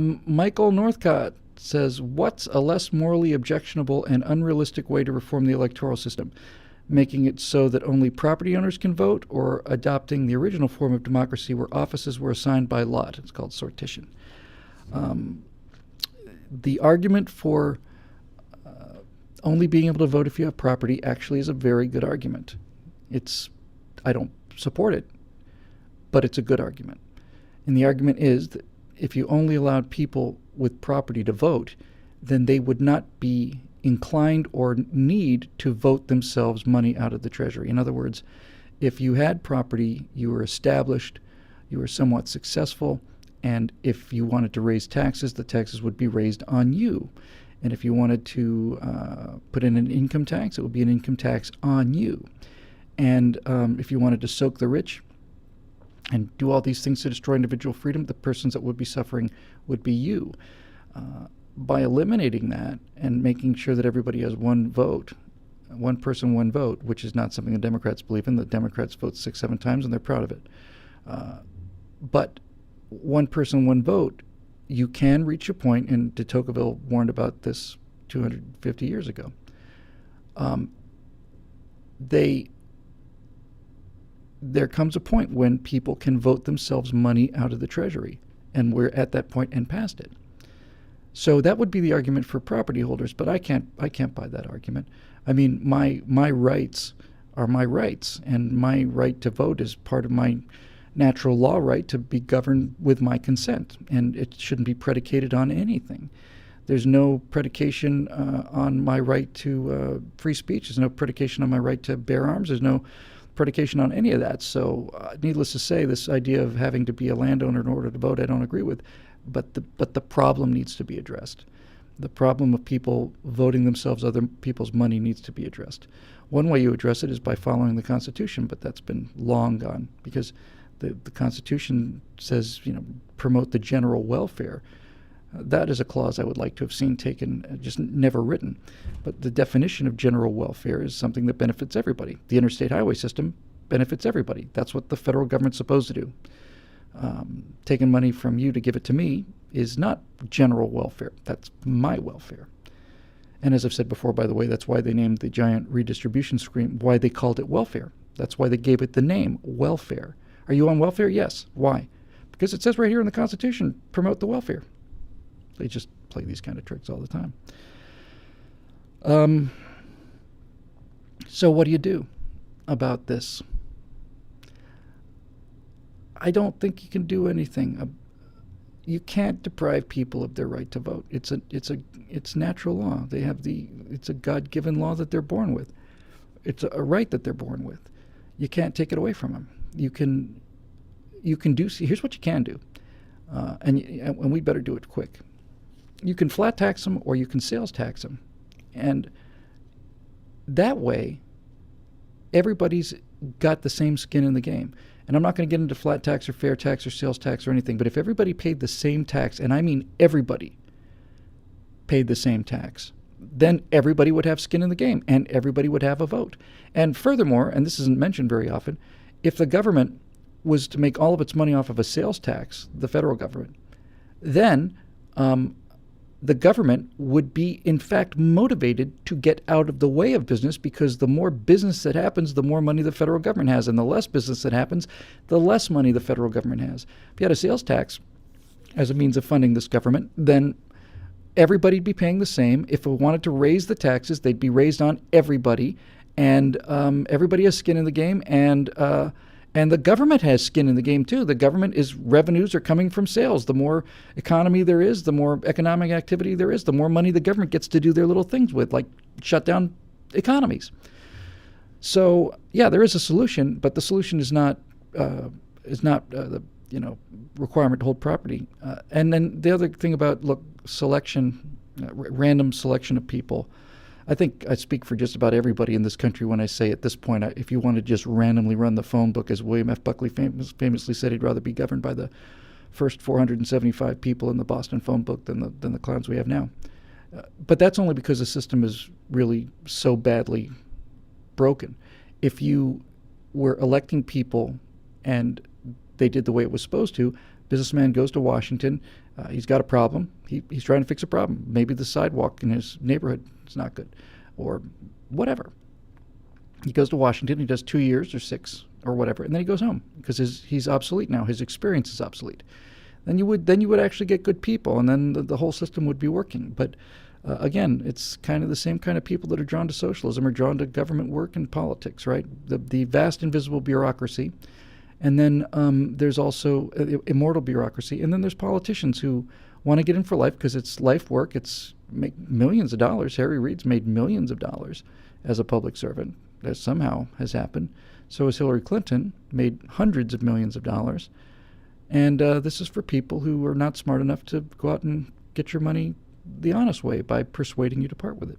Michael Northcott says, what's a less morally objectionable and unrealistic way to reform the electoral system? Making it so that only property owners can vote, or adopting the original form of democracy where offices were assigned by lot? It's called sortition. The argument for only being able to vote if you have property actually is a very good argument. I don't support it, but it's a good argument. And the argument is that if you only allowed people with property to vote, then they would not be inclined or need to vote themselves money out of the Treasury. In other words, if you had property, you were established, you were somewhat successful, and if you wanted to raise taxes, the taxes would be raised on you. And if you wanted to put in an income tax, it would be an income tax on you. And if you wanted to soak the rich and do all these things to destroy individual freedom, the persons that would be suffering would be you. By eliminating that and making sure that everybody has one vote, one person, one vote, which is not something the Democrats believe in. The Democrats vote 6-7 times, and they're proud of it. But one person, one vote, you can reach a point, and de Tocqueville warned about this 250 years ago. There comes a point when people can vote themselves money out of the Treasury, and we're at that point and past it. So that would be the argument for property holders, but I can't buy that argument. I mean, my rights are my rights, and my right to vote is part of my natural law right to be governed with my consent, and it shouldn't be predicated on anything. There's no predication on my right to free speech. There's no predication on my right to bear arms. There's no predication on any of that. So needless to say, this idea of having to be a landowner in order to vote, I don't agree with. But the problem needs to be addressed. The problem of people voting themselves other people's money needs to be addressed. One way you address it is by following the Constitution, but that's been long gone, because the Constitution says, promote the general welfare. That is a clause I would like to have seen taken, just never written. But the definition of general welfare is something that benefits everybody. The interstate highway system benefits everybody. That's what the federal government's supposed to do. Taking money from you to give it to me is not general welfare. That's my welfare. And as I've said before, by the way, that's why they named the giant redistribution scheme, why they called it welfare. That's why they gave it the name welfare. Are you on welfare? Yes. Why? Because it says right here in the Constitution, promote the welfare. They just play these kind of tricks all the time. So what do you do about this? I don't think you can do anything. You can't deprive people of their right to vote. It's natural law. It's a God-given law that they're born with. It's a right that they're born with. You can't take it away from them. You can do. Here's what you can do, and we better do it quick. You can flat tax them, or you can sales tax them, and that way, everybody's got the same skin in the game. And I'm not going to get into flat tax or fair tax or sales tax or anything, but if everybody paid the same tax, and I mean everybody paid the same tax, then everybody would have skin in the game, and everybody would have a vote. And furthermore, and this isn't mentioned very often, if the government was to make all of its money off of a sales tax, the federal government, then the government would be, in fact, motivated to get out of the way of business, because the more business that happens, the more money the federal government has, and the less business that happens, the less money the federal government has. If you had a sales tax as a means of funding this government, then everybody'd be paying the same. If we wanted to raise the taxes, they'd be raised on everybody, and everybody has skin in the game, and the government has skin in the game, too. The government revenues are coming from sales. The more economy there is, the more economic activity there is, the more money the government gets to do their little things with, like shut down economies. So, yeah, there is a solution, but the solution is not the requirement to hold property. And then the other thing about, selection, random selection of people. I think I speak for just about everybody in this country when I say at this point, if you want to just randomly run the phone book, as William F. Buckley famously said, he'd rather be governed by the first 475 people in the Boston phone book than the clowns we have now. But that's only because the system is really so badly broken. If you were electing people and they did the way it was supposed to, businessman goes to Washington, He's got a problem. He's trying to fix a problem. Maybe the sidewalk in his neighborhood is not good, or whatever. He goes to Washington. He does 2 years or 6 or whatever, and then he goes home because he's obsolete now. His experience is obsolete. Then you would actually get good people, and then the whole system would be working. But again, it's kind of the same kind of people that are drawn to socialism are drawn to government work and politics, right? The vast invisible bureaucracy. And then there's also immortal bureaucracy. And then there's politicians who want to get in for life because it's life work. It's make millions of dollars. Harry Reid's made millions of dollars as a public servant. That somehow has happened. So has Hillary Clinton, made hundreds of millions of dollars. And this is for people who are not smart enough to go out and get your money the honest way by persuading you to part with it.